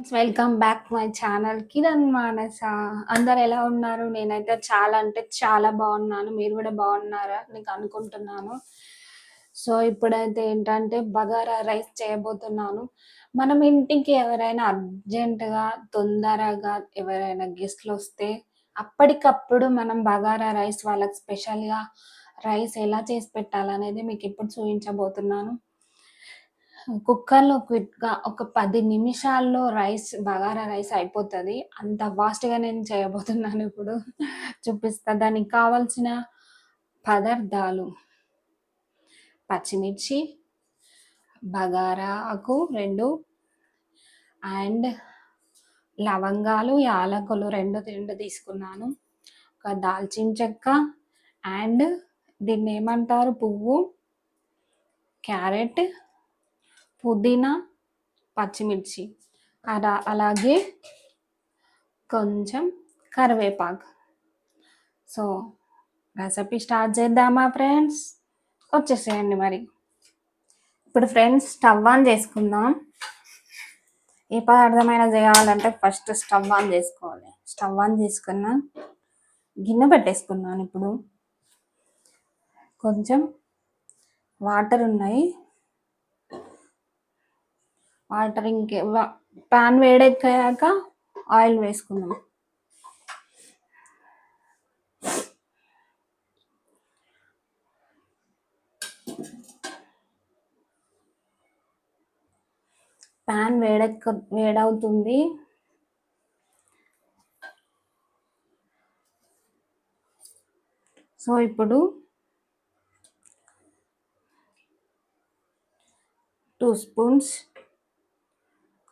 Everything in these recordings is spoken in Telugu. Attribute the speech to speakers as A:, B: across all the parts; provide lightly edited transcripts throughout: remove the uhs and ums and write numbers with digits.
A: Welcome back my channel Kiran Manasa. అందరు ఎలా ఉన్నారు? నేనైతే చాలా అంటే చాలా బాగున్నాను. మీరు కూడా బాగున్నారా నీకు అనుకుంటున్నాను. సో ఇప్పుడైతే ఏంటంటే బగారా రైస్ చేయబోతున్నాను. మనం ఇంటికి ఎవరైనా అర్జెంటుగా తొందరగా ఎవరైనా గెస్ట్లు వస్తే అప్పటికప్పుడు మనం బగారా రైస్ వాళ్ళకి స్పెషల్గా రైస్ ఎలా చేసి పెట్టాలనేది మీకు ఇప్పుడు చూపించబోతున్నాను. కుక్కర్‌లో క్విక్‌గా ఒక 10 నిమిషాల్లో బగారా రైస్ అయిపోతది. అంత ఫాస్ట్‌గా నేను చేయబోతున్నాను ఇప్పుడు. చూపిస్తా. దానికి కావాల్సిన పదార్థాలు: పచ్చిమిర్చి, బగారా ఆకు 2 అండ్ లవంగాలు, యాలకులు 2 తీసుకున్నాను. ఒక దాల్చిన చెక్క అండ్ దీన్నేమంటారు పువ్వు, క్యారెట్, పుదీనా, పచ్చిమిర్చి, అలాగే కొంచెం కరివేపాకు. సో రెసిపీ స్టార్ట్ చేద్దామా ఫ్రెండ్స్? వచ్చేసేయండి మరి. ఇప్పుడు ఫ్రెండ్స్ స్టవ్ ఆన్ చేసుకుందాం. ఏ పదార్థమైనా చేయాలంటే ఫస్ట్ స్టవ్ ఆన్ చేసుకోవాలి. స్టవ్ ఆన్ చేసుకున్న గిన్నె పెట్టేసుకున్నాను. ఇప్పుడు కొంచెం వాటర్ ఉన్నాయి. వాటర్ ప్యాన్ వేడెక్కాక ఆయిల్ వేసుకుందాం. ప్యాన్ వేడవుతుంది. సో ఇప్పుడు 2 స్పూన్స్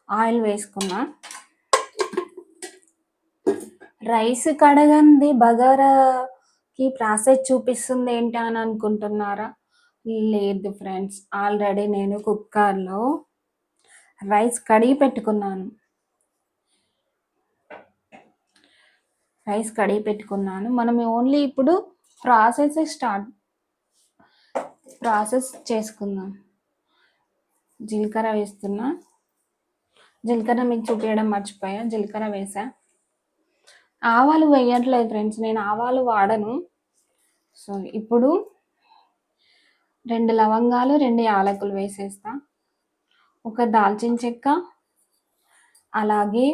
A: ఆయిల్ వేసుకున్నా. రైస్ కడగంది బగారాకి ప్రాసెస్ చూపిస్తుంది ఏంటి అని అనుకుంటున్నారా? లేదు ఫ్రెండ్స్, ఆల్రెడీ నేను కుక్కర్లో రైస్ కడిగి పెట్టుకున్నాను. మనం ఓన్లీ ఇప్పుడు ప్రాసెస్ చేసుకుందాం. జీలకర్ర వేస్తున్నా. జీలకర్ర మీకు చూపించడం మర్చిపోయా, జీలకర్ర వేసా. ఆవాలు వేయట్లేదు ఫ్రెండ్స్, నేను ఆవాలు వాడను. సో ఇప్పుడు 2 లవంగాలు, 2 యాలకులు వేసేస్తా. ఒక దాల్చిన చెక్క, అలాగే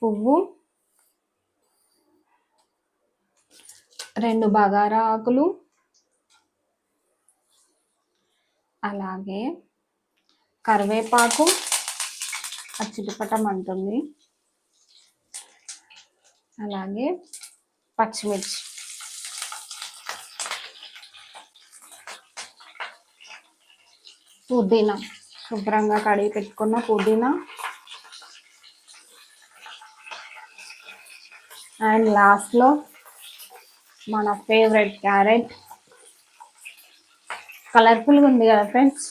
A: పువ్వు, 2 బగారా ఆకులు, అలాగే కరివేపాకు చిటపటం అంటుంది, అలాగే పచ్చిమిర్చి. పుదీనా, శుభ్రంగా కడిగి పెట్టుకున్న పుదీనా. అండ్ లాస్ట్లో మన ఫేవరెట్ క్యారెట్. కలర్ఫుల్గా ఉంది కదా ఫ్రెండ్స్.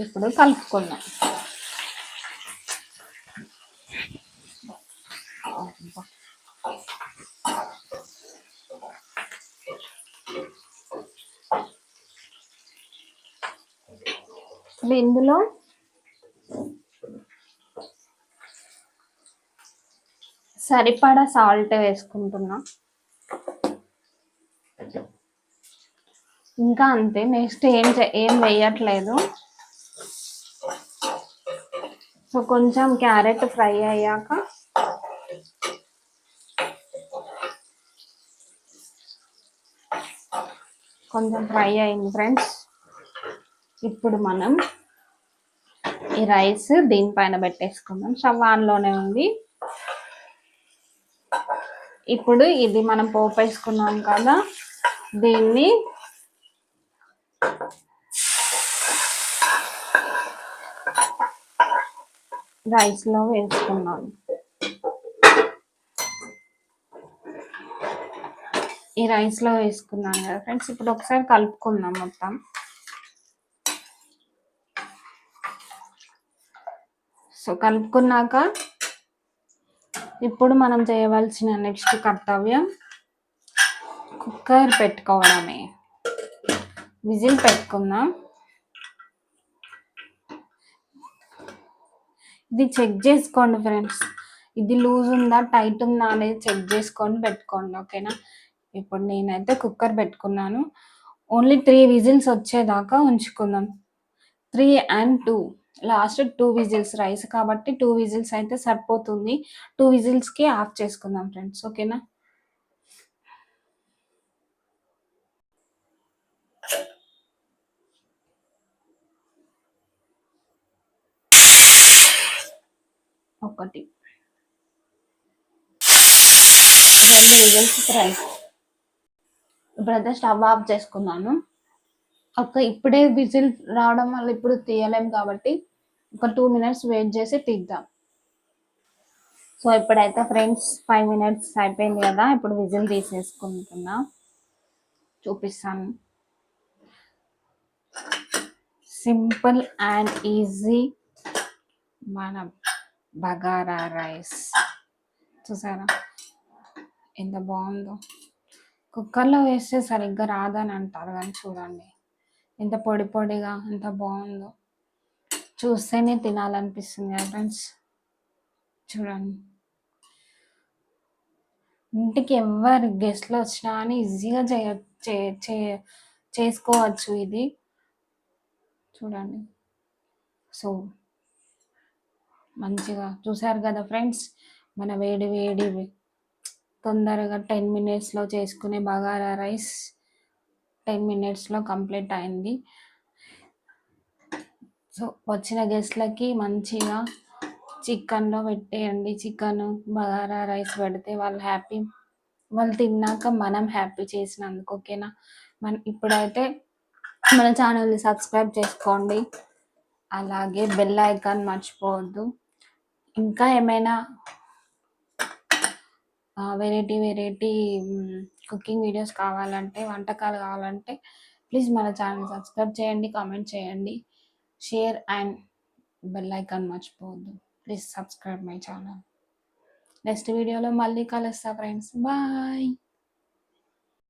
A: ఇప్పుడు కలుపుకుందాం. ఇందులో సరిపడా సాల్ట్ వేసుకుంటున్నా. ఇంకా అంతే, నెక్స్ట్ ఏం వేయట్లేదు. సో కొంచెం క్యారెట్ ఫ్రై అయ్యాక కొంచెం ఫ్రై అయింది ఫ్రెండ్స్. ఇప్పుడు మనం ఈ రైస్ దీనిపైన పెట్టేసుకుందాం. స్టవ్ ఆన్లోనే ఉంది. ఇప్పుడు ఇది మనం పోపు వేసుకున్నాం కదా, దీన్ని రైస్లో వేసుకున్నాను. ఈ రైస్లో వేసుకున్నాను కదా ఫ్రెండ్స్. ఇప్పుడు ఒకసారి కలుపుకుందాం మొత్తం. సో కలుపుకున్నాక ఇప్పుడు మనం చేయవలసిన నెక్స్ట్ కర్తవ్యం కుక్కర్ పెట్టుకోవడమే. విజిల్ పెట్టుకుందాం. ఇది చెక్ చేసుకోండి ఫ్రెండ్స్, ఇది లూజ్ ఉందా టైట్ ఉందా అనేది చెక్ చేసుకొని పెట్టుకోండి, ఓకేనా. ఇప్పుడు నేనైతే కుక్కర్ పెట్టుకున్నాను. ఓన్లీ 3 విజిల్స్ వచ్చేదాకా ఉంచుకుందాం. 3 అండ్ 2, లాస్ట్ 2 విజిల్స్, రైస్ కాబట్టి 2 విజిల్స్ అయితే సరిపోతుంది. 2 విజిల్స్కి ఆఫ్ చేసుకుందాం ఫ్రెండ్స్, ఓకేనా. ఒకటి, 2 విజిల్స్ రైస్. ఇప్పుడైతే స్టవ్ ఆఫ్ చేసుకున్నాను. ఇప్పుడే విజిల్ రావడం వల్ల ఇప్పుడు తీయలేం కాబట్టి ఒక 2 మినిట్స్ వెయిట్ చేసి తీద్దాం. సో ఇప్పుడైతే ఫ్రెండ్స్ 5 మినిట్స్ అయిపోయింది కదా, ఇప్పుడు విజిల్ తీసేసుకుంటున్నా, చూపిస్తాను. సింపుల్ అండ్ ఈజీ మన బగారా రైస్, చూసారా ఎంత బాగుందో. కుక్కర్లో వేస్తే సరిగ్గా రాదని అంటారు కానీ చూడండి ఎంత పొడి పొడిగా ఎంత బాగుందో, చూస్తేనే తినాలనిపిస్తుంది కదా ఫ్రెండ్స్. చూడండి, ఇంటికి ఎవరు గెస్ట్లు వచ్చినా అని ఈజీగా చేసుకోవచ్చు ఇది, చూడండి. సో మంచిగా చూసారు కదా ఫ్రెండ్స్, మన వేడి వేడి తొందరగా 10 మినిట్స్లో చేసుకునే బగారా రైస్ 10 మినిట్స్లో కంప్లీట్ అయింది. సో వచ్చిన గెస్ట్లకి మంచిగా చికెన్లో పెట్టేయండి, చికెన్ బగారా రైస్ పెడితే వాళ్ళు హ్యాపీ, వాళ్ళు తిన్నాక మనం హ్యాపీ చేసినందుకు, ఓకేనా. ఇప్పుడైతే మన ఛానల్ని సబ్స్క్రైబ్ చేసుకోండి, అలాగే బెల్ ఐకాన్ మర్చిపోవద్దు. ఇంకా ఏమైనా వెరైటీ వెరైటీ కుకింగ్ వీడియోస్ కావాలంటే, వంటకాలు కావాలంటే ప్లీజ్ మన ఛానల్ సబ్స్క్రైబ్ చేయండి, కామెంట్ చేయండి, షేర్ అండ్ బెల్ ఐకాన్ మర్చిపోవద్దు. Please subscribe my channel. Next వీడియోలో మళ్ళీ కలుస్తా ఫ్రెండ్స్, బాయ్.